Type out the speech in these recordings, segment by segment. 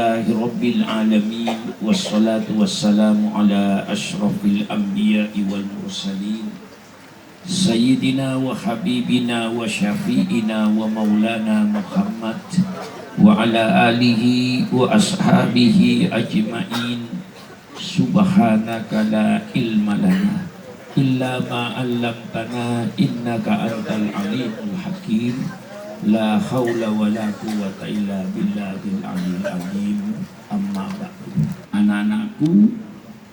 Alhamdulillahi Rabbil Alamin. Wassalatu wassalamu ala ashrafil anbiya'i wal mursalin Sayyidina wa habibina wa syafi'ina wa maulana Muhammad wa ala alihi wa ashabihi ajma'in. Subhanaka la ilma lana illa ma 'allamtana innaka antal alimul hakim. La haula wa la quwwata illa billahil aliyil azim. Amma ba'du. Anak-anakku,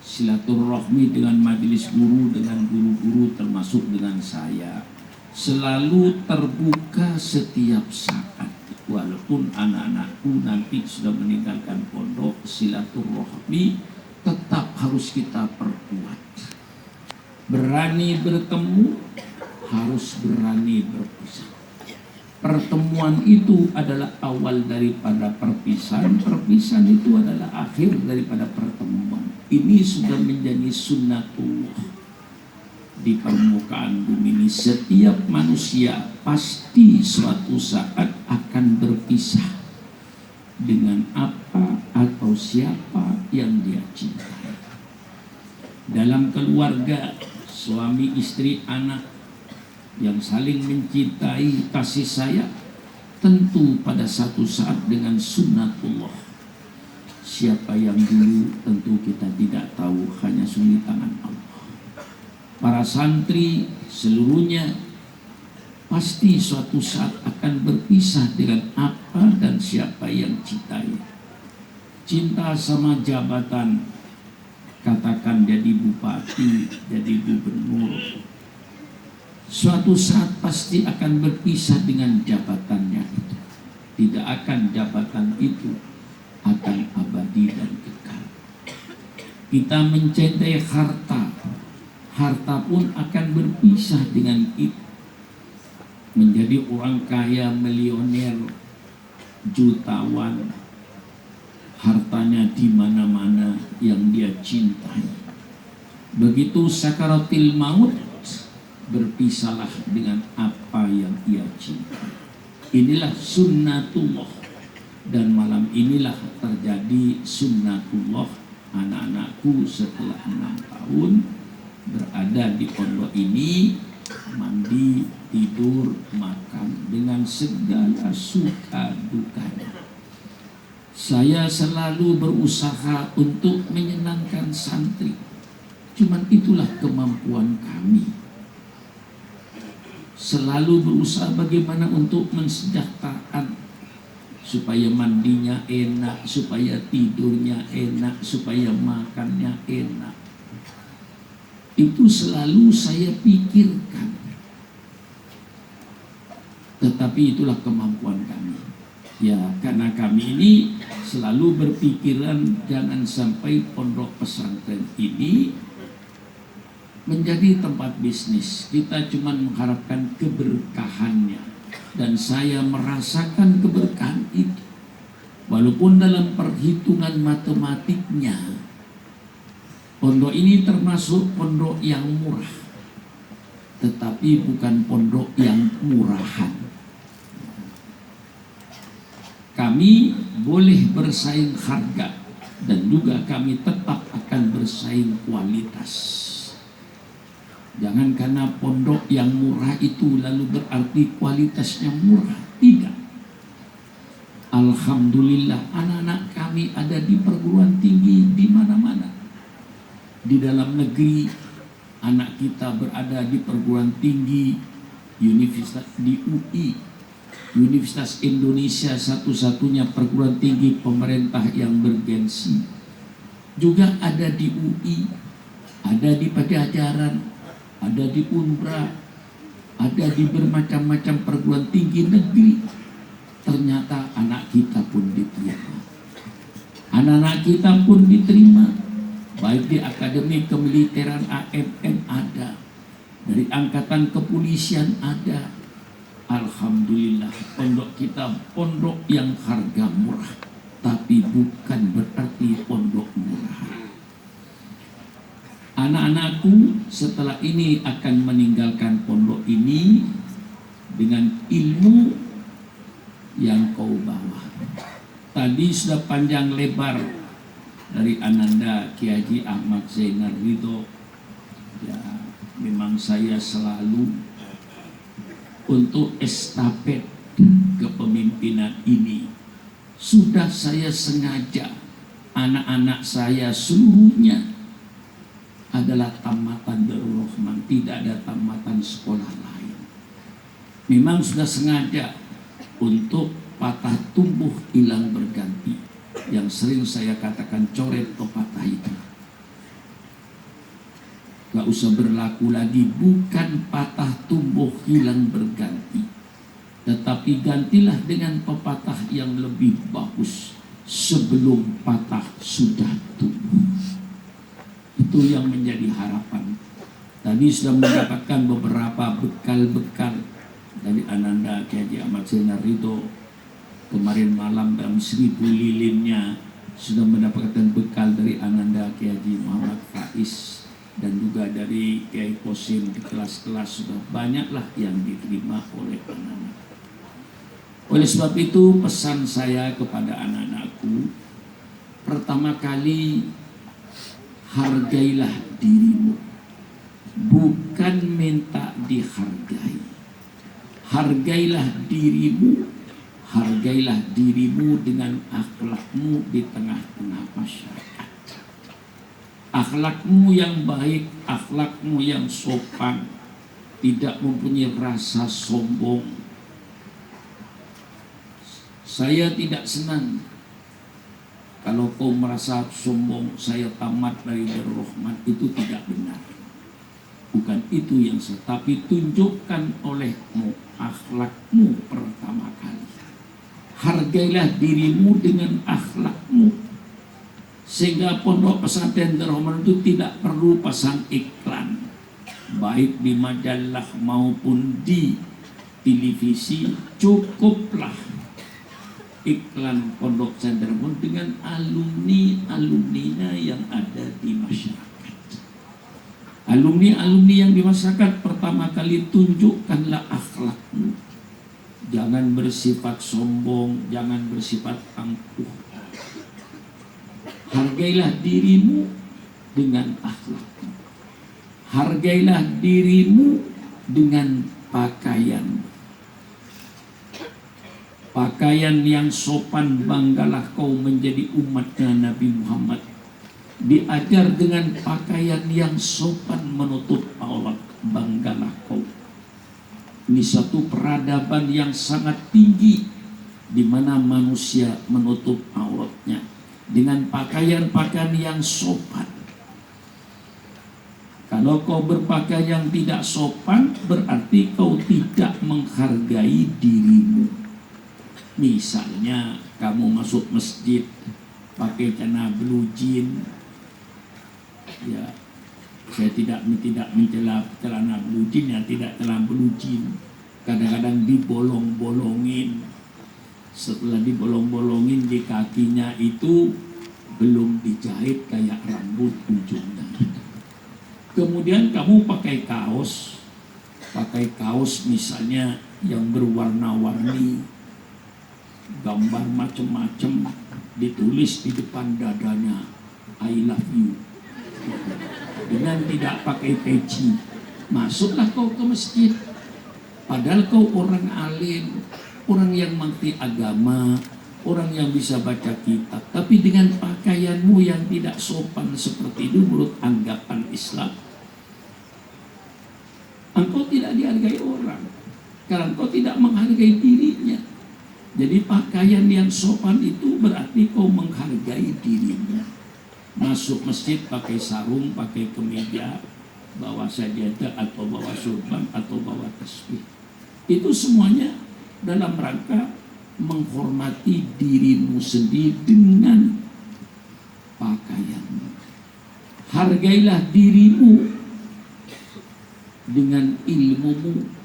silaturahmi dengan majelis guru, dengan guru-guru termasuk dengan saya selalu terbuka setiap saat. Walaupun anak-anakku nanti sudah meninggalkan pondok, silaturahmi tetap harus kita perkuat. Berani bertemu, harus berani berpisah. Pertemuan itu adalah awal daripada perpisahan. Perpisahan itu adalah akhir daripada pertemuan. Ini sudah menjadi sunnatullah di permukaan bumi ini. Setiap manusia pasti suatu saat akan berpisah dengan apa atau siapa yang dia cintai. Dalam keluarga, suami, istri, anak yang saling mencintai, kasih sayang, tentu pada satu saat dengan sunnatullah. Siapa yang dulu tentu kita tidak tahu, hanya sunyi tangan Allah. Para santri seluruhnya pasti suatu saat akan berpisah dengan apa dan siapa yang cintai. Cinta sama jabatan, katakan jadi bupati, jadi gubernur, suatu saat pasti akan berpisah dengan jabatannya itu. Tidak akan jabatan itu akan abadi dan kekal. Kita mencintai harta, harta pun akan berpisah dengan kita. Menjadi orang kaya, milioner, jutawan, hartanya di mana-mana yang dia cintai. Begitu sakaratil maut, berpisahlah dengan apa yang ia cintai. Inilah sunnatullah. Dan malam inilah terjadi sunnatullah. Anak-anakku setelah 6 tahun berada di pondok ini, mandi, tidur, makan dengan segala suka dukanya. Saya selalu berusaha untuk menyenangkan santri. Cuman itulah kemampuan kami. Selalu berusaha bagaimana untuk mensejahterakan, supaya mandinya enak, supaya tidurnya enak, supaya makannya enak. Itu selalu saya pikirkan. Tetapi itulah kemampuan kami. Ya, karena kami ini selalu berpikiran jangan sampai pondok pesantren ini menjadi tempat bisnis. Kita cuma mengharapkan keberkahannya, dan saya merasakan keberkahan itu. Walaupun dalam perhitungan matematiknya pondok ini termasuk pondok yang murah, tetapi bukan pondok yang murahan. Kami boleh bersaing harga, dan juga kami tetap akan bersaing kualitas. Jangan karena pondok yang murah itu lalu berarti kualitasnya murah. Tidak. Alhamdulillah, anak-anak kami ada di perguruan tinggi di mana-mana. Di dalam negeri, anak kita berada di perguruan tinggi, universitas di UI, Universitas Indonesia, satu-satunya perguruan tinggi pemerintah yang bergensi. Juga ada di UI, ada di Pajajaran, ada di Unra, ada di bermacam-macam perguruan tinggi negeri. Ternyata anak kita pun diterima. Anak-anak kita pun diterima, baik di Akademi Kemiliteran AMN ada, dari Angkatan Kepolisian ada. Alhamdulillah, pondok kita pondok yang harga murah, tapi bukan berarti pondok murah. Anak-anakku setelah ini akan meninggalkan pondok ini dengan ilmu yang kau bawa. Tadi sudah panjang lebar dari Ananda Kiai Haji Ahmad Zainal Ridho, ya memang saya selalu untuk estafet kepemimpinan ini sudah saya sengaja anak-anak saya seluruhnya adalah tamatan Darul Rahman, tidak ada tamatan sekolah lain. Memang sudah sengaja untuk patah tumbuh hilang berganti, yang sering saya katakan coret pepatah itu. Gak usah berlaku lagi, bukan patah tumbuh hilang berganti, tetapi gantilah dengan pepatah yang lebih bagus sebelum patah sudah tumbuh. Itu yang menjadi harapan. Tadi sudah mendapatkan beberapa bekal-bekal dari Ananda Kiai Haji Ahmad Zainal Ridho. Kemarin malam dalam 1000 lilinnya sudah mendapatkan bekal dari Ananda Kiai Haji Muhammad Faiz, dan juga dari Kiai Kosim di kelas-kelas sudah banyaklah yang diterima oleh anak-anak. Oleh sebab itu pesan saya kepada anak-anakku, pertama kali hargailah dirimu, bukan minta dihargai. Hargailah dirimu, hargailah dirimu dengan akhlakmu di tengah-tengah masyarakat. Akhlakmu yang baik, akhlakmu yang sopan, tidak mempunyai rasa sombong. Saya tidak senang kalau kau merasa sombong, saya tamat dari Darul Rahman, itu tidak benar. Bukan itu yang saya, tapi tunjukkan olehmu akhlakmu pertama kali. Hargailah dirimu dengan akhlakmu, sehingga pondok pesantren Darul Rahman itu tidak perlu pasang iklan, baik di majalah maupun di televisi. Cukuplah iklan pondok pesantren dengan alumni-alumninya yang ada di masyarakat. Alumni-alumni yang di masyarakat, pertama kali tunjukkanlah akhlakmu. Jangan bersifat sombong, jangan bersifat angkuh. Hargailah dirimu dengan akhlakmu. Hargailah dirimu dengan pakaian. Pakaian yang sopan, banggalah kau menjadi umatnya Nabi Muhammad. Diajar dengan pakaian yang sopan menutup aurat, banggalah kau. Ini satu peradaban yang sangat tinggi, di mana manusia menutup auratnya dengan pakaian-pakaian yang sopan. Kalau kau berpakaian yang tidak sopan, berarti kau tidak menghargai dirimu. Misalnya kamu masuk masjid pakai celana blue jean, ya saya tidak mencela celana blue jean, ya tidak celana blue jean. Kadang-kadang dibolong-bolongin, setelah dibolong-bolongin di kakinya itu belum dijahit kayak rambut ujungnya. Kemudian kamu pakai kaos misalnya yang berwarna-warni, gambar macam-macam, ditulis di depan dadanya I love you, dengan tidak pakai peci. Masuklah kau ke masjid, padahal kau orang alim, orang yang mengerti agama, orang yang bisa baca kitab, tapi dengan pakaianmu yang tidak sopan seperti itu menurut anggapan Islam, engkau tidak dihargai orang, karena engkau tidak menghargai dirinya. Jadi pakaian yang sopan itu berarti kau menghargai dirinya. Masuk masjid pakai sarung, pakai kemeja, bawa sajadah atau bawa surban atau bawa tasbih. Itu semuanya dalam rangka menghormati dirimu sendiri dengan pakaianmu. Hargailah dirimu dengan ilmumu.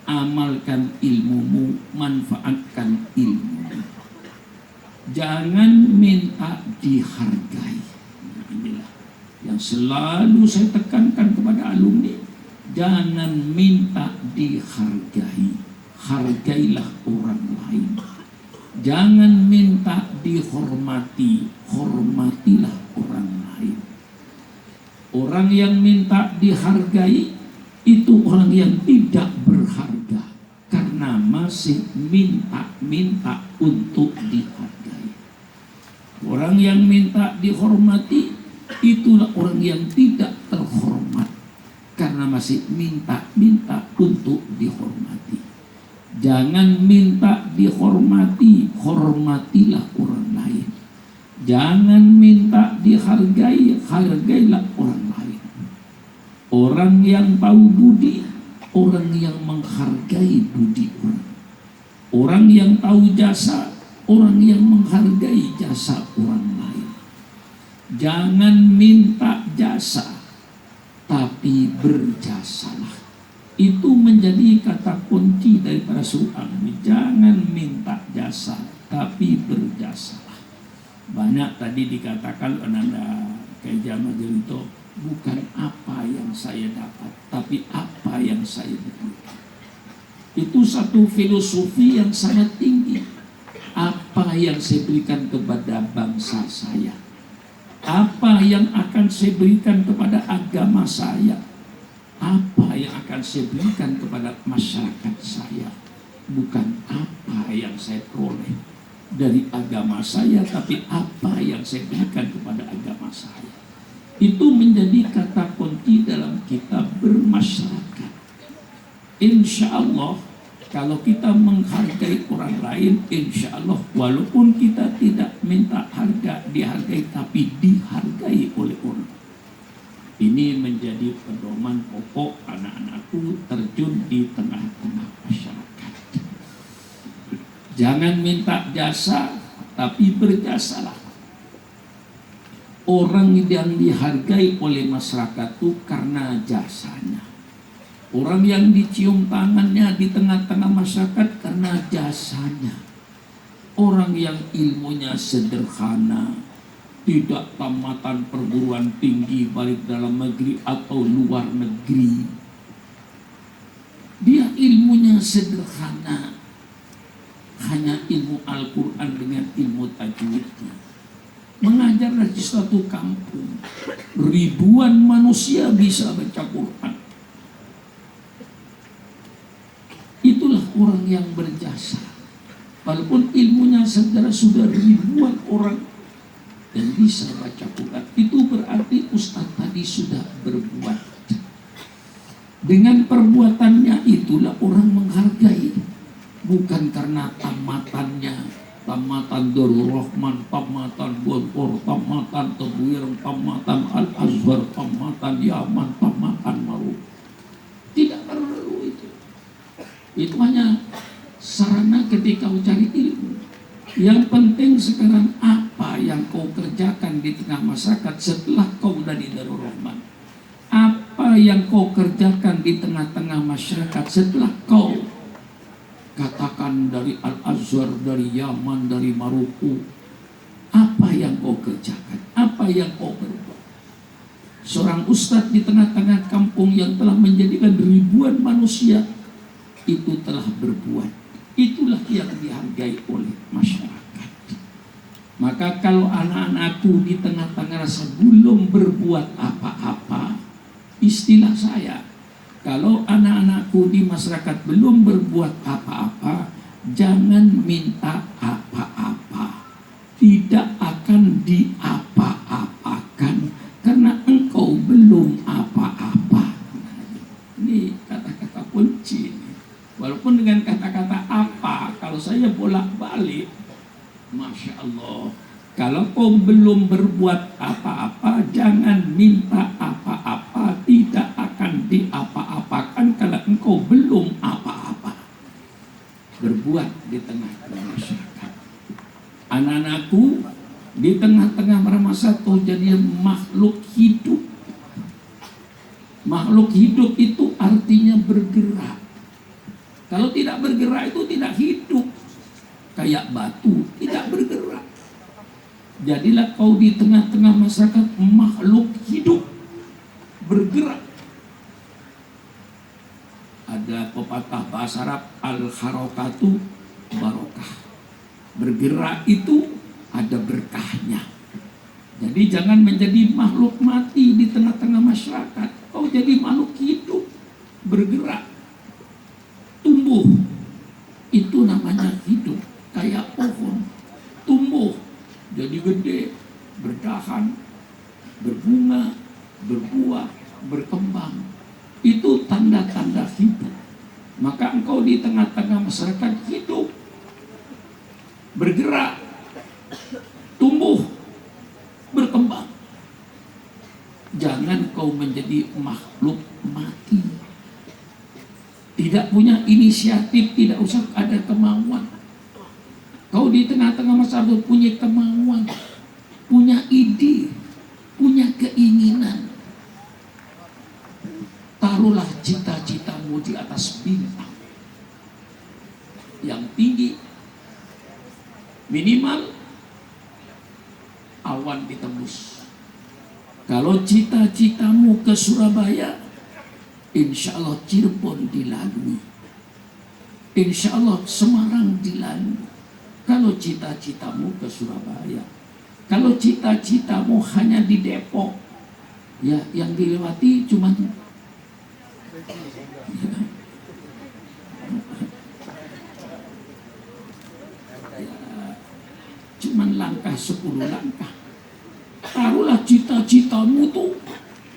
Amalkan ilmumu, manfaatkan ilmumu. Jangan minta dihargai. Inilah yang selalu saya tekankan kepada alumni. Jangan minta dihargai. Hargailah orang lain. Jangan minta dihormati, hormatilah orang lain. Orang yang minta dihargai itu orang yang tidak berharga karena masih minta-minta untuk dihargai. Orang yang minta dihormati itulah orang yang tidak terhormat karena masih minta-minta untuk dihormati. Jangan minta dihormati, hormatilah orang lain. Jangan minta dihargai, hargailah orang lain. Orang yang tahu budi, orang yang menghargai budi orang. Orang yang tahu jasa, orang yang menghargai jasa orang lain. Jangan minta jasa, tapi berjasalah. Itu menjadi kata kunci daripada surah. Jangan minta jasa, tapi berjasalah. Banyak tadi dikatakan Ananda Keja Majelito, bukan apa yang saya dapat, tapi apa yang saya berikan. Itu satu filosofi yang sangat tinggi. Apa yang saya berikan kepada bangsa saya, apa yang akan saya berikan kepada agama saya, apa yang akan saya berikan kepada masyarakat saya, bukan apa yang saya peroleh dari agama saya, tapi apa yang saya berikan kepada agama saya. Itu menjadi kata kunci dalam kita bermasyarakat. Insya Allah kalau kita menghargai orang lain, insya Allah walaupun kita tidak minta harga dihargai, tapi dihargai oleh orang. Ini menjadi pedoman pokok anak-anakku terjun di tengah-tengah masyarakat. Jangan minta jasa, tapi berjasalah. Orang yang dihargai oleh masyarakat itu karena jasanya. Orang yang dicium tangannya di tengah-tengah masyarakat karena jasanya. Orang yang ilmunya sederhana, tidak tamatan perguruan tinggi baik dalam negeri atau luar negeri, dia ilmunya sederhana, hanya ilmu Al-Quran dengan ilmu tajwidnya. Mengajar di suatu kampung, ribuan manusia bisa baca Quran. Itulah orang yang berjasa. Walaupun ilmunya saudara sudah ribuan orang dan bisa baca Quran, itu berarti Ustaz tadi sudah berbuat. Dengan perbuatannya itulah orang menghargai. Bukan karena tamatannya, tamatan Darul Rahman, tamatan Bogor, tamatan Tebuireng, tamatan Al-Azhar, tamatan Yaman, tamatan Maru. Tidak perlu itu. Itu hanya sarana ketika kau cari ilmu. Yang penting sekarang apa yang kau kerjakan di tengah masyarakat setelah kau dari Darul Rahman. Apa yang kau kerjakan di tengah-tengah masyarakat setelah kau katakan dari Al-Azhar, dari Yaman, dari Maroko. Apa yang kau kerjakan? Apa yang kau berbuat? Seorang ustadz di tengah-tengah kampung yang telah menjadikan ribuan manusia, itu telah berbuat. Itulah yang dihargai oleh masyarakat. Maka kalau anak-anakku di tengah-tengah rasa belum berbuat apa-apa, istilah saya, kalau anak-anakku di masyarakat belum berbuat apa-apa, jangan minta apa-apa. Tidak akan diapa-apakan karena engkau belum apa-apa. Ini kata-kata kunci. Walaupun dengan kata-kata apa, kalau saya bolak-balik, Masya Allah, kalau kau belum berbuat apa-apa, jangan minta apa-apa, tidak akan diapa-apakan kalau engkau belum apa-apa. Berbuat di tengah-tengah masyarakat. Anak-anakku di tengah-tengah masyarakat kau jadi makhluk hidup. Makhluk hidup itu artinya bergerak. Kalau tidak bergerak itu tidak hidup. Kayak batu, tidak bergerak. Jadilah kau di tengah-tengah masyarakat makhluk hidup, bergerak. Ada pepatah bahasa Arab, al-harokatu barokah. Bergerak itu ada berkahnya. Jadi jangan menjadi makhluk mati di tengah-tengah masyarakat. Kau jadi makhluk hidup, bergerak, tumbuh. Itu namanya hidup. Kayak pohon, tumbuh, jadi gede, berdahan, berbunga, berbuah, berkembang. Itu tanda-tanda hidup. Maka engkau di tengah-tengah masyarakat hidup, bergerak, tumbuh, berkembang. Jangan kau menjadi makhluk mati, tidak punya inisiatif, tidak usah ada kemauan. Kau di tengah-tengah masyarakat punya kemauan, punya ide, punya keinginan. Taruhlah cita-citamu di atas bintang yang tinggi. Minimal awan ditembus. Kalau cita-citamu ke Surabaya, insya Allah Cirebon dilalui, insya Allah Semarang dilalui. Kalau cita-citamu ke Surabaya, kalau cita-citamu hanya di Depok, ya yang dilewati cuma cuman langkah 10 langkah. Taruhlah cita-citamu tuh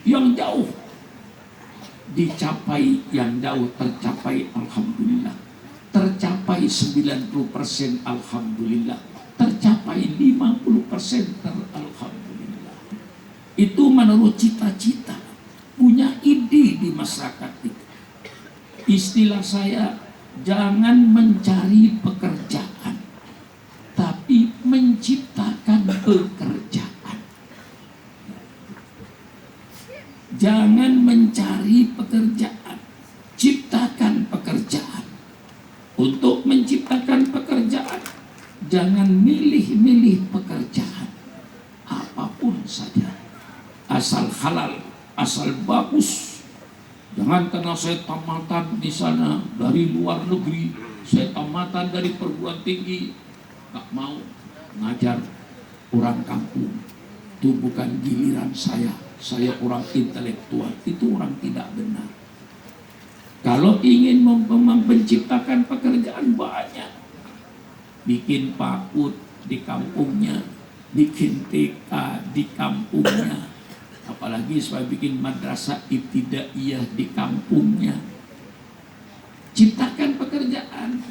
yang jauh, dicapai yang jauh, tercapai alhamdulillah, tercapai 90% alhamdulillah, tercapai 50% alhamdulillah. Itu menurut cita-cita, punya ide di masyarakat itu. Istilah saya, jangan mencari pekerjaan, tapi menciptakan pekerjaan. Jangan mencari pekerjaan, ciptakan pekerjaan. Untuk menciptakan pekerjaan, jangan milih-milih pekerjaan, apapun saja, asal halal, asal bagus. Jangan karena saya tamatan di sana dari luar negeri, saya tamatan dari perguruan tinggi, gak mau ngajar orang kampung. Itu bukan giliran saya orang intelektual. Itu orang tidak benar. Kalau ingin menciptakan pekerjaan banyak, bikin PAUD di kampungnya, bikin TK di kampungnya, apalagi supaya bikin madrasah ibtidaiyah di kampungnya. Ciptakan pekerjaan.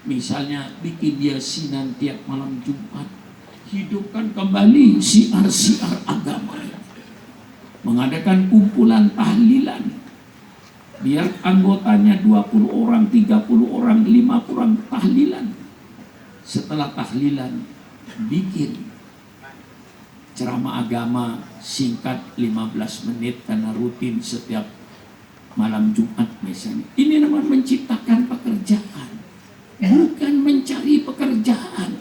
Misalnya bikin yasinan tiap malam Jumat, hidupkan kembali siar-siar agama, mengadakan kumpulan tahlilan, biar anggotanya 20 orang, 30 orang, 50 orang tahlilan. Setelah tahlilan, bikin ceramah agama singkat 15 menit karena rutin setiap malam Jumat misalnya. Ini namanya menciptakan pekerjaan, bukan mencari pekerjaan.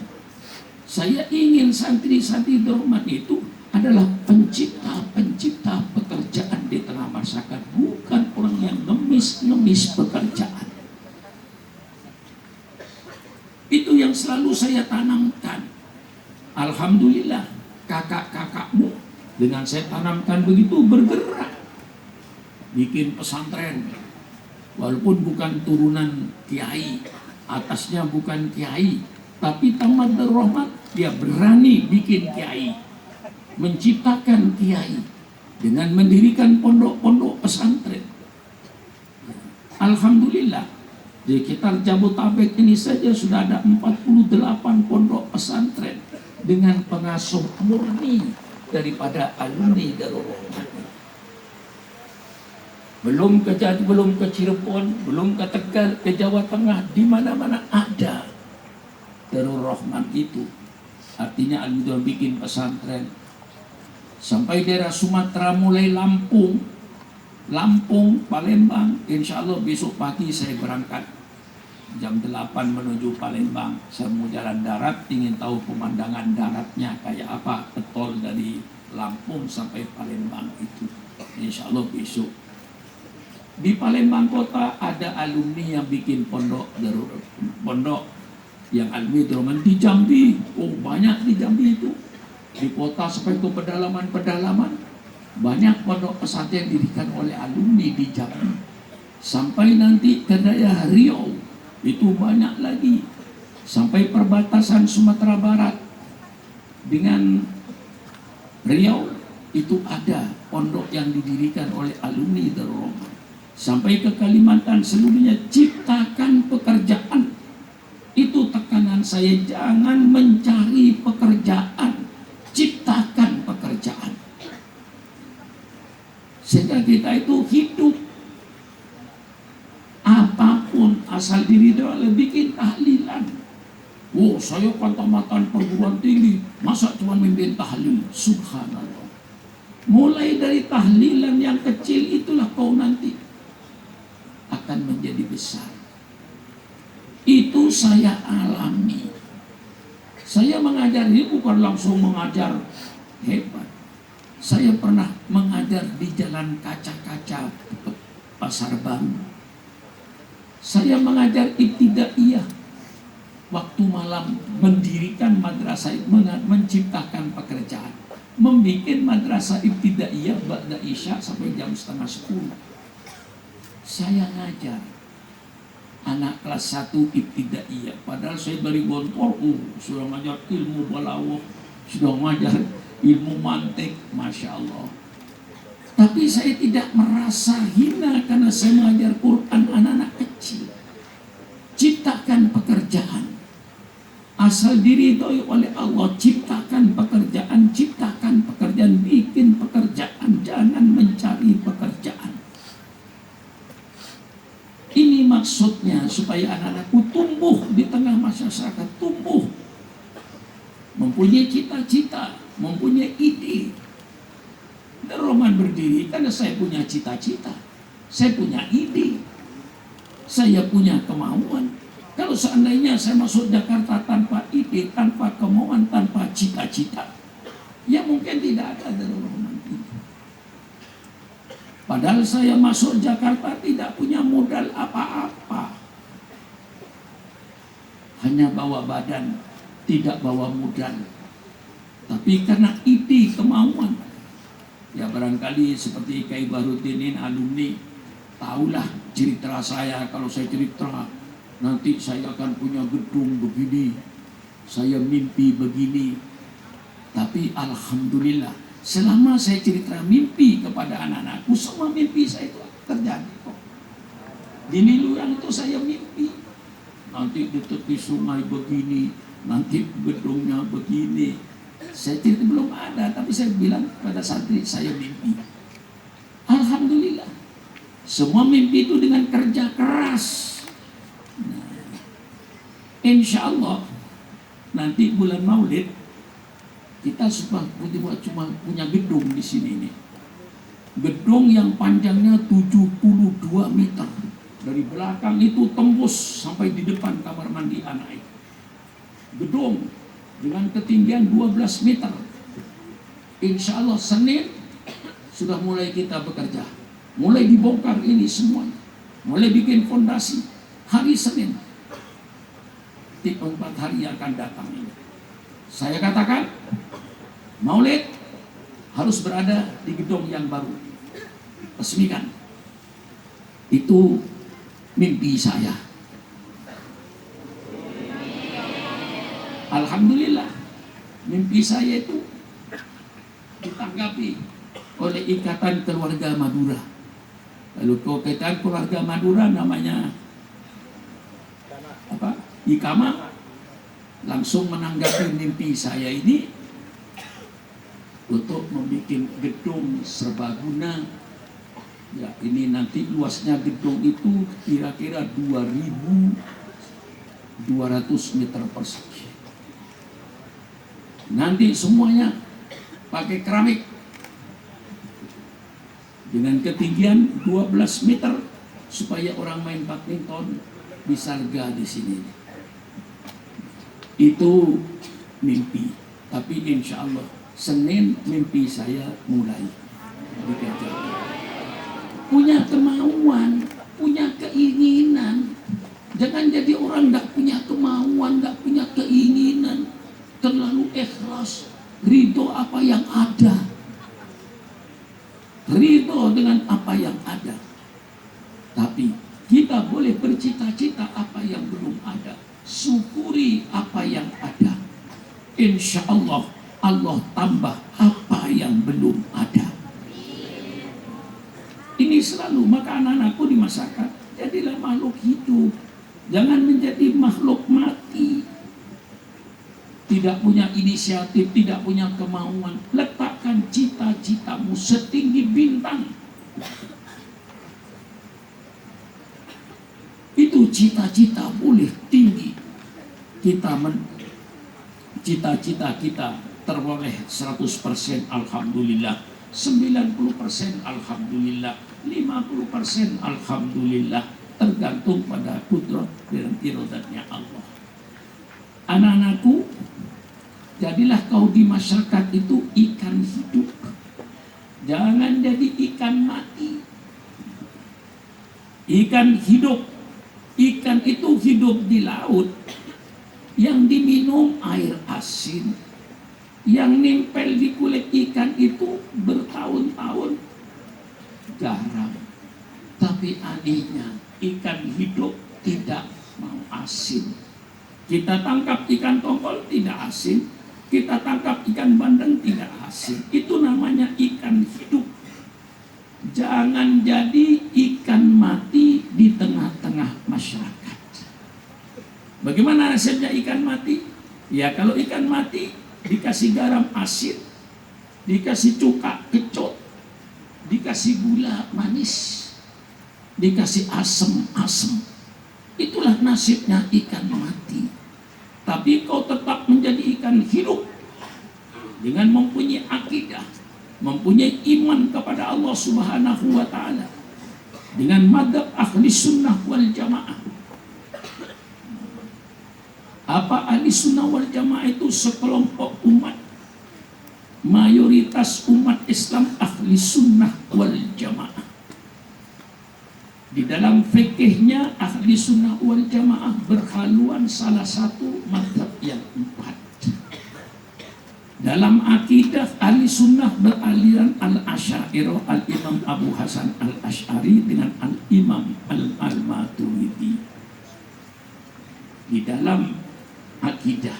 Saya ingin santri-santri Dorman itu adalah pencipta pekerjaan di tengah masyarakat, bukan orang yang ngemis pekerjaan. Itu yang selalu saya tanamkan. Alhamdulillah, kakak-kakakmu dengan saya tanamkan begitu bergerak, bikin pesantren, walaupun bukan turunan kiai, atasnya bukan kiai, tapi tamat Darul Rahmat, dia berani bikin kiai, menciptakan kiai dengan mendirikan pondok-pondok pesantren. Alhamdulillah, di sekitar Jabodetabek ini saja sudah ada 48 pondok pesantren dengan pengasuh murni daripada alumni Darul Rahmat. Belum ke Cirebon, belum ke Tegal, ke Jawa Tengah, di mana-mana ada Darul Rahman itu. Artinya alumni bikin pesantren. Sampai daerah Sumatera, mulai Lampung, Palembang. Insya Allah besok pagi saya berangkat jam 8 menuju Palembang. Saya mau jalan darat, ingin tahu pemandangan daratnya kayak apa, petol dari Lampung sampai Palembang itu. Insya Allah besok. Di Palembang kota ada alumni yang bikin pondok Yang alumni teroman di Jambi, oh banyak di Jambi itu, di kota sampai ke pedalaman-pedalaman, banyak pondok pesantren yang didirikan oleh alumni di Jambi. Sampai nanti ke daerah Riau, itu banyak lagi. Sampai perbatasan Sumatera Barat dengan Riau, itu ada pondok yang didirikan oleh alumni Darul Rahman. Sampai ke Kalimantan seluruhnya, ciptakan pekerjaan. Itu tekanan saya, jangan mencari pekerjaan, ciptakan pekerjaan. Sehingga kita itu hidup apapun asal diri doang, bikin tahlilan. Oh, saya kan tamatan perguruan tinggi, masa cuma mimpin tahlil? Subhanallah. Mulai dari tahlilan yang kecil itulah kau nanti akan menjadi besar. Itu saya alami. Saya mengajar ini bukan langsung mengajar hebat. Saya pernah mengajar di Jalan Kaca-Kaca Pasar Baru. Saya mengajar ibtidaiyah. Waktu malam mendirikan madrasah, menciptakan pekerjaan, membuat madrasah ibtidaiyah ba'da isya sampai jam 9:30. Saya ngajar anak kelas 1 ibtidaiyah, padahal saya dari Gontor, sudah ngajar ilmu balawah, sudah ngajar ilmu mantik, masya Allah. Tapi saya tidak merasa hina karena saya mengajar Quran anak-anak kecil. Ciptakan pekerjaan. Asal diridhoi oleh Allah, ciptakan pekerjaan, bikin pekerjaan, jangan mencari pekerjaan. Ini maksudnya supaya anak-anakku tumbuh di tengah masyarakat, tumbuh, mempunyai cita-cita, mempunyai ide. Darul Rahman berdiri karena saya punya cita-cita, saya punya ide, saya punya kemauan. Kalau seandainya saya masuk Jakarta tanpa ide, tanpa kemauan, tanpa cita-cita, ya mungkin tidak ada Darul Rahman itu. Padahal saya masuk Jakarta tidak punya modal apa-apa, hanya bawa badan, tidak bawa modal. Tapi karena ide, kemauan, ya barangkali seperti Kiai Bahrudin alumni, tahulah cerita saya. Kalau saya cerita, nanti saya akan punya gedung begini, saya mimpi begini. Tapi alhamdulillah, selama saya cerita mimpi kepada anak-anakku, semua mimpi saya itu terjadi kok. Di Niluang itu saya mimpi, nanti di tepi sungai begini, nanti gedungnya begini. Saya cerita belum ada, tapi saya bilang pada santri, saya mimpi. Alhamdulillah, semua mimpi itu dengan kerja keras. Insya Allah nanti bulan Maulid kita cuma punya gedung di sini nih. Gedung yang panjangnya 72 meter. Dari belakang itu tembus sampai di depan kamar mandi anak. Gedung dengan ketinggian 12 meter. Insya Allah Senin sudah mulai kita bekerja. Mulai dibongkar ini semuanya. Mulai bikin fondasi. Hari Senin. 4 hari yang akan datang ini. Saya katakan, Maulid harus berada di gedung yang baru. Resmikan. Itu mimpi saya. Alhamdulillah, mimpi saya itu ditanggapi oleh Ikatan Keluarga Madura. Lalu Ikatan Keluarga Madura namanya apa? Ikamah langsung menanggapi mimpi saya ini untuk membuat gedung serbaguna. Ya, ini nanti luasnya gedung itu kira-kira 2.200 meter persegi. Nanti semuanya pakai keramik dengan ketinggian 12 meter supaya orang main badminton bisa lega di sini. Itu mimpi, tapi insya Allah Senin mimpi saya mulai dikerjakan. Punya kemauan, punya keinginan. Jangan jadi orang nggak punya kemauan, nggak punya ikhlas, ridho apa yang ada, ridho dengan apa yang ada. Tapi kita boleh bercita-cita apa yang belum ada, syukuri apa yang ada. Insya Allah Allah tambah apa yang belum ada. Ini selalu, maka anak-anakku di masyarakat, jadilah makhluk hidup, jangan menjadi makhluk mati. Tidak punya inisiatif, tidak punya kemauan. Letakkan cita-citamu setinggi bintang. Itu cita-cita boleh tinggi. Cita-cita kita terboleh 100% alhamdulillah, 90% alhamdulillah, 50% alhamdulillah, tergantung pada kudrat dan iradatnya Allah. Anak-anakku, jadilah kau di masyarakat itu ikan hidup. Jangan jadi ikan mati. Ikan hidup. Ikan itu hidup di laut. Yang diminum air asin. Yang nempel di kulit ikan itu bertahun-tahun garam. Tapi anehnya ikan hidup tidak mau asin. Kita tangkap ikan tongkol tidak asin, kita tangkap ikan bandeng tidak asin. Itu namanya ikan hidup. Jangan jadi ikan mati di tengah-tengah masyarakat. Bagaimana nasibnya ikan mati? Ya kalau ikan mati dikasih garam asin, dikasih cuka kecut, dikasih gula manis, dikasih asam-asam. Itulah nasibnya ikan mati. Tapi kau tetap menjadi ikan hidup dengan mempunyai akidah, mempunyai iman kepada Allah Subhanahu wa Ta'ala, dengan madhab ahli sunnah wal jamaah. Apa ahli sunnah wal jamaah itu? Sekelompok umat, mayoritas umat Islam ahli sunnah wal jamaah. Di dalam fikihnya ahli sunnah wal jamaah berhaluan salah satu mazhab yang 4. Dalam akidah ahli sunnah beraliran al-Asy'ariyah, al-Imam Abu Hasan al-Asy'ari dengan al-Imam al-Maturidi. Di dalam akidah,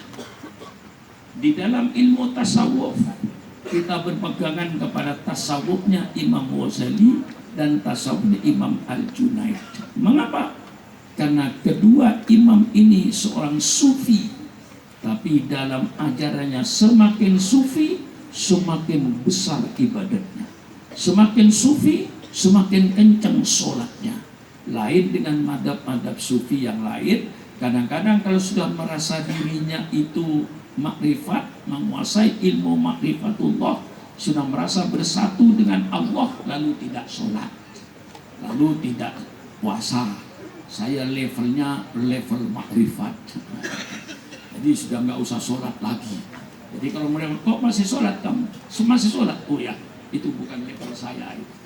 di dalam ilmu tasawuf, kita berpegangan kepada tasawufnya Imam Ghazali dan tasawufnya Imam Al-Junaid. Mengapa? Karena kedua imam ini seorang sufi, tapi dalam ajarannya semakin sufi semakin besar ibadatnya, semakin sufi semakin kencang sholatnya. Lain dengan madhab-madhab sufi yang lain, kadang-kadang kalau sudah merasa dirinya itu makrifat, menguasai ilmu makrifatullah, sudah merasa bersatu dengan Allah, lalu tidak sholat, lalu tidak puasa. Saya levelnya level makrifat, jadi sudah nggak usah sholat lagi. Jadi kalau mereka kok masih sholat kamu, masih sholat, oh ya itu bukan level saya itu.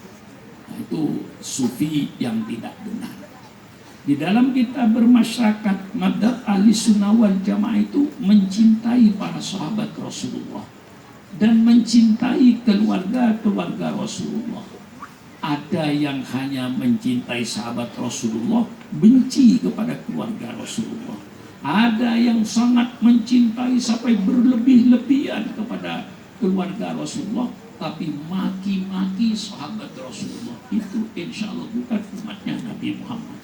Nah, itu sufi yang tidak benar. Di dalam kita bermasyarakat, madhab ahli sunnah wal jamaah itu mencintai para sahabat Rasulullah dan mencintai keluarga-keluarga Rasulullah. Ada yang hanya mencintai sahabat Rasulullah, benci kepada keluarga Rasulullah. Ada yang sangat mencintai sampai berlebih-lebihan kepada keluarga Rasulullah, tapi maki-maki sahabat Rasulullah. Itu insya Allah bukan umatnya Nabi Muhammad.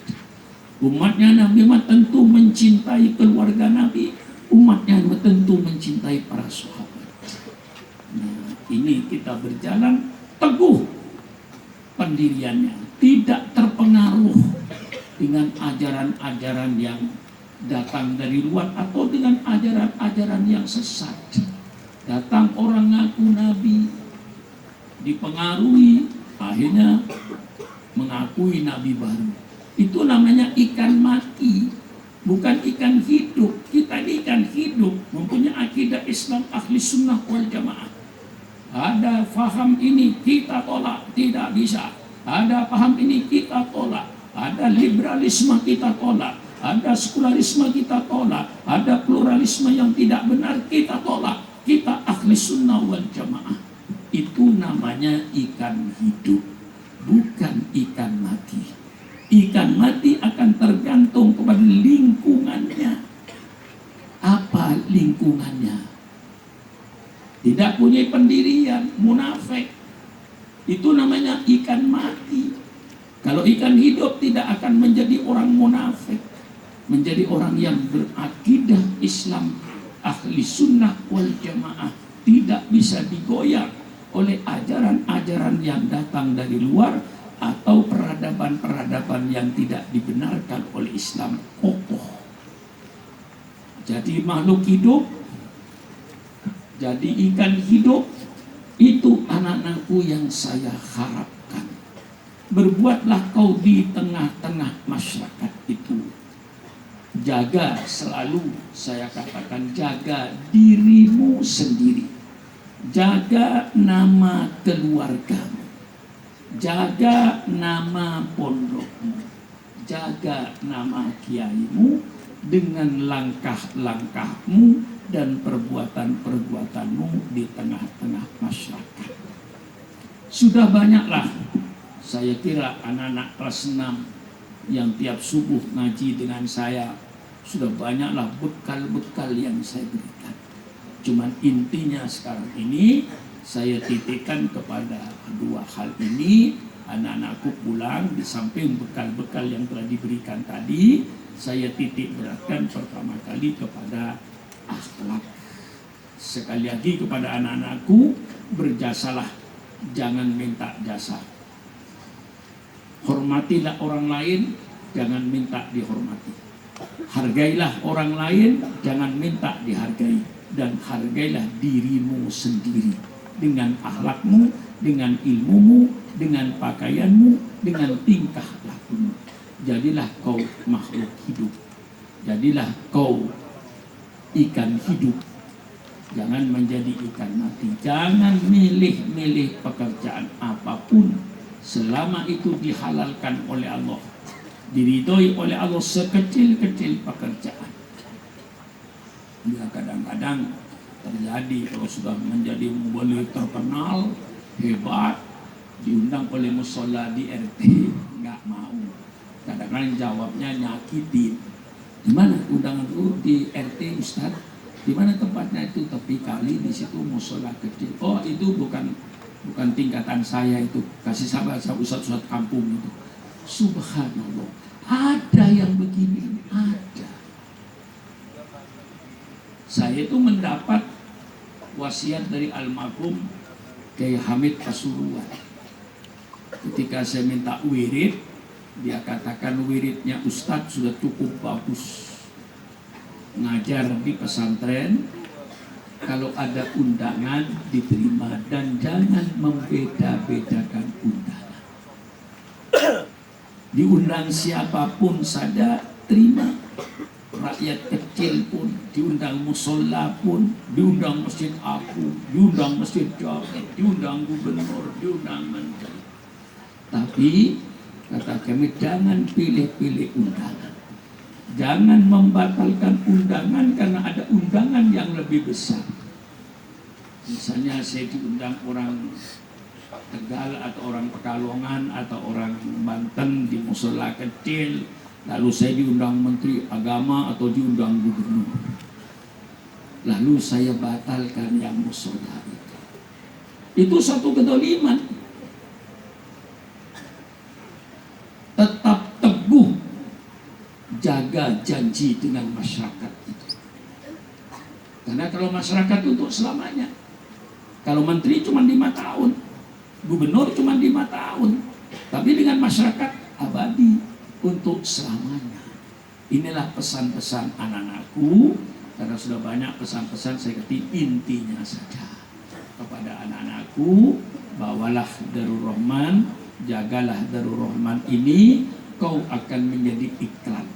Umatnya Nabi Muhammad tentu mencintai keluarga Nabi, umatnya tentu mencintai para sahabat. Nah, ini kita berjalan teguh pendiriannya, tidak terpengaruh dengan ajaran-ajaran yang datang dari luar atau dengan ajaran-ajaran yang sesat. Datang orang ngaku nabi, dipengaruhi, akhirnya mengakui nabi baru. Itu namanya ikan mati, bukan ikan hidup. Kita ini ikan hidup, mempunyai akidah Islam ahli sunnah wal jamaah. Ada faham ini kita tolak, tidak bisa. Ada paham ini kita tolak. Ada liberalisme kita tolak. Ada sekularisme kita tolak. Ada pluralisme yang tidak benar kita tolak. Kita ahli sunnah wal jamaah itu namanya ikan hidup, bukan ikan mati. Ikan mati akan tergantung kepada lingkungannya. Apa lingkungannya? Tidak punya pendirian, munafik. Itu namanya ikan mati. Kalau ikan hidup tidak akan menjadi orang munafik, menjadi orang yang berakidah Islam, ahli sunnah wal jamaah, tidak bisa digoyah oleh ajaran-ajaran yang datang dari luar atau peradaban-peradaban yang tidak dibenarkan oleh Islam kokoh. Jadi makhluk hidup, jadi ikan hidup, itu anak-anakku yang saya harapkan. Berbuatlah kau di tengah-tengah masyarakat itu. Jaga selalu, saya katakan, jaga dirimu sendiri. Jaga nama keluargamu. Jaga nama pondokmu. Jaga nama kiaimu dengan langkah-langkahmu dan perbuatan-perbuatanmu di tengah-tengah masyarakat. Sudah banyaklah, saya kira anak-anak kelas 6 yang tiap subuh ngaji dengan saya, sudah banyaklah bekal-bekal yang saya berikan. Cuman intinya sekarang ini saya titikkan kepada dua hal ini. Anak-anakku pulang, di samping bekal-bekal yang telah diberikan tadi, saya titik beratkan pertama kali kepada akhlak. Sekali lagi kepada anak-anakku, berjasalah, jangan minta jasa. Hormatilah orang lain, jangan minta dihormati. Hargailah orang lain, jangan minta dihargai. Dan hargailah dirimu sendiri dengan akhlakmu, dengan ilmumu, dengan pakaianmu, dengan tingkah lakumu. Jadilah kau makhluk hidup. Jadilah kau ikan hidup. Jangan menjadi ikan mati. Jangan milih-milih pekerjaan apapun selama itu dihalalkan oleh Allah, diridhoi oleh Allah, sekecil-kecil pekerjaan. Ya, kadang-kadang terjadi kalau sudah menjadi mubalik terkenal, hebat, diundang oleh musola di RT, nggak mau. Kadang-kadang jawabnya nyakitin. Di mana undangan itu di RT Ustaz? Di mana tempatnya itu? Tepi kali, di situ musola kecil. Oh, itu bukan tingkatan saya itu. Kasih sabar sama ustaz-ustaz kampung itu. Subhanallah. Ada yang begini, ada. Saya itu mendapat wasiat dari almarhum Kiai Hamid Pasuruan. Ketika saya minta wirid, dia katakan wiridnya Ustadz sudah cukup bagus. Ngajar di pesantren, kalau ada undangan diterima dan jangan membeda-bedakan undangan. Diundang siapapun saja terima. Rakyat kecil pun, diundang musola pun, diundang masjid aku, diundang masjid Jaket, diundang gubernur, diundang menteri. Tapi kata kami, jangan pilih-pilih undangan. Jangan membatalkan undangan karena ada undangan yang lebih besar. Misalnya saya diundang orang Tegal atau orang Pekalongan atau orang Banten di musola kecil, lalu saya diundang menteri agama atau diundang gubernur, lalu saya batalkan yang musola itu. Itu satu kedoliman. Tetap teguh jaga janji dengan masyarakat itu. Karena kalau masyarakat untuk selamanya. Kalau menteri cuma 5 tahun, gubernur cuma 5 tahun, tapi dengan masyarakat abadi untuk selamanya. Inilah pesan-pesan anak-anakku. Karena sudah banyak pesan-pesan, saya ketik intinya saja kepada anak-anakku. Bawalah Darul Rahman, jagalah Darul Rahman ini, kau akan menjadi iklan.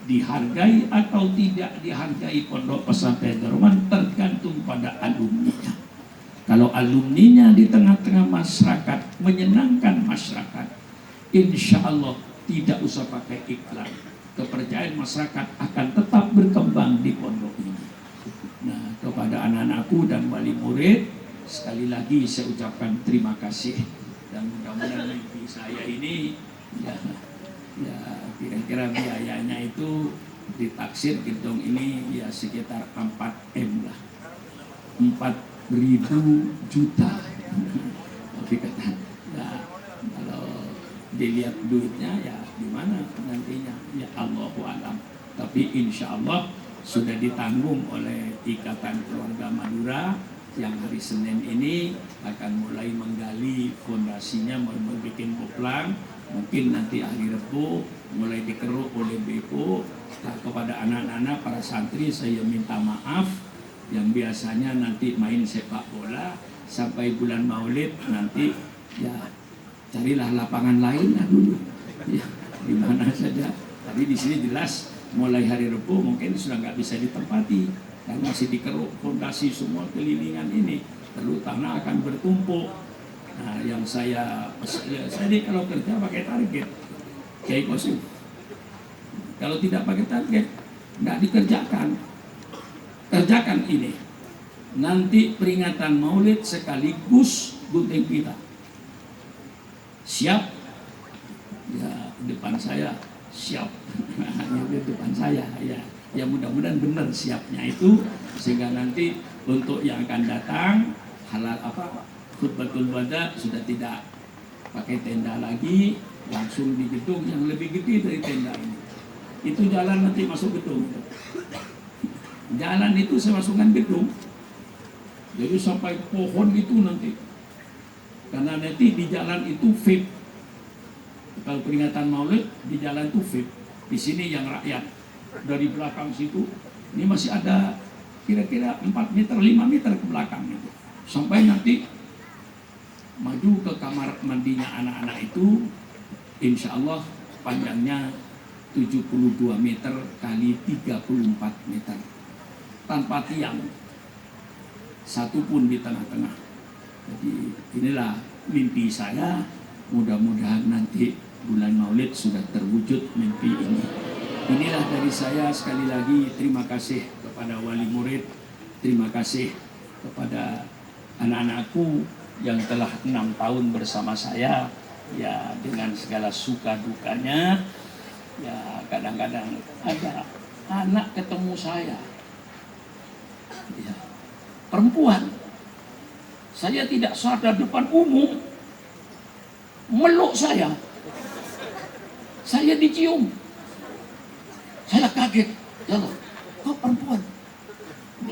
Dihargai atau tidak dihargai pondok pesantren Darul Rahman tergantung pada alumninya. Kalau alumninya di tengah-tengah masyarakat, menyenangkan masyarakat, insya Allah tidak usah pakai iklan. Kepercayaan masyarakat akan tetap berkembang di pondok ini. Nah, kepada anak-anakku dan wali murid, sekali lagi saya ucapkan terima kasih. Dan mudah-mudahan mimpi saya ini ya kira-kira biayanya itu ditaksir gedung ini ya sekitar 4M lah, 4.000 juta. Tapi kata ya, kalau dilihat duitnya ya gimana nantinya ya Allahu alam. Tapi insya Allah sudah ditanggung oleh Ikatan Keluarga Madura yang hari Senin ini akan mulai menggali fondasinya, membuat koplang. Mungkin nanti hari Rabu mulai dikeruk oleh Beko. Nah, kepada anak-anak para santri saya minta maaf yang biasanya nanti main sepak bola sampai bulan Maulid nanti ya carilah lapangan lain lah dulu ya, di mana saja. Tapi di sini jelas mulai hari Rabu mungkin sudah nggak bisa ditempati dan masih dikeruk fondasi semua kelilingan ini, perlu tanah akan bertumpuk. Nah, yang saya kalau kerja pakai target, Kiai Kosim. Kalau tidak pakai target, nggak dikerjakan. Kerjakan ini. Nanti peringatan Maulid sekaligus gunting pita. Siap? Ya, depan saya siap. Hanya di depan saya. Ya mudah-mudahan benar siapnya itu, sehingga nanti untuk yang akan datang halal khutbatul wada sudah tidak pakai tenda lagi, langsung di gedung yang lebih gede dari tenda ini. Itu jalan nanti masuk gedung. Jalan itu saya masukkan gedung. Jadi sampai pohon itu nanti. Karena nanti di jalan itu VIP. Kalau peringatan Maulid di jalan itu VIP. Di sini yang rakyat. Dari belakang situ ini masih ada kira-kira 4 meter, 5 meter ke belakang itu. Sampai nanti maju ke kamar mandinya anak-anak itu, insya Allah panjangnya 72 meter kali 34 meter tanpa tiang satu pun di tengah-tengah. Jadi inilah mimpi saya, mudah-mudahan nanti bulan Maulid sudah terwujud mimpi ini. Inilah dari saya, sekali lagi terima kasih kepada wali murid, terima kasih kepada anak-anakku yang telah 6 tahun bersama saya, ya dengan segala suka dukanya. Ya kadang-kadang ada anak ketemu saya, ya, perempuan, saya tidak sadar depan umum, meluk saya dicium, saya kaget, ya loh, kok perempuan?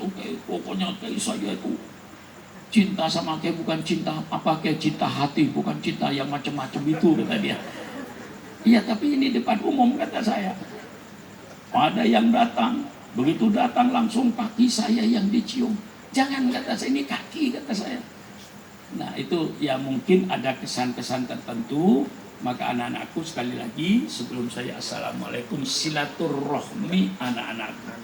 Oke, pokoknya kayak saya itu cinta sama kayak bukan cinta apa, kayak cinta hati, bukan cinta yang macam-macam itu, kata dia. Iya, tapi ini depan umum, kata saya. Ada yang datang, begitu datang langsung kaki saya yang dicium. Jangan, kata saya, ini kaki, kata saya. Nah itu ya mungkin ada kesan-kesan tertentu. Maka anak-anakku, sekali lagi sebelum saya assalamualaikum, silaturahmi anak-anakku.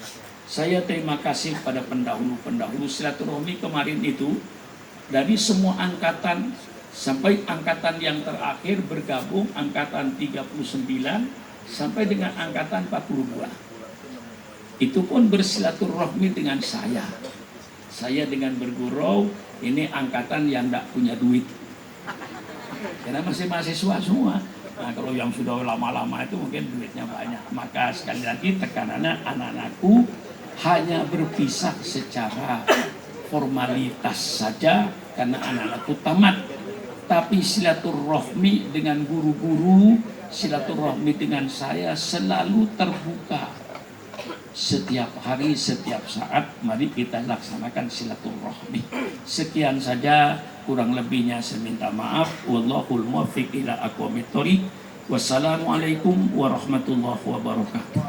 Saya terima kasih pada pendahulu-pendahulu silaturahmi kemarin itu. Dari semua angkatan sampai angkatan yang terakhir bergabung, angkatan 39 sampai dengan angkatan 42. Itu pun bersilaturahmi dengan saya. Saya dengan bergurau, ini angkatan yang tidak punya duit. Karena masih mahasiswa semua. Nah, kalau yang sudah lama-lama itu mungkin duitnya banyak. Maka sekali lagi tekanannya, anak-anakku hanya berpisah secara formalitas saja karena anak-anakku tamat. Tapi silaturahmi dengan guru-guru, silaturahmi dengan saya selalu terbuka. Setiap hari, setiap saat, mari kita laksanakan silaturahmi. Sekian saja, kurang lebihnya saya minta maaf. Wallahul muwaffiq ila aqwamit thoriq. Wassalamualaikum warahmatullahi wabarakatuh.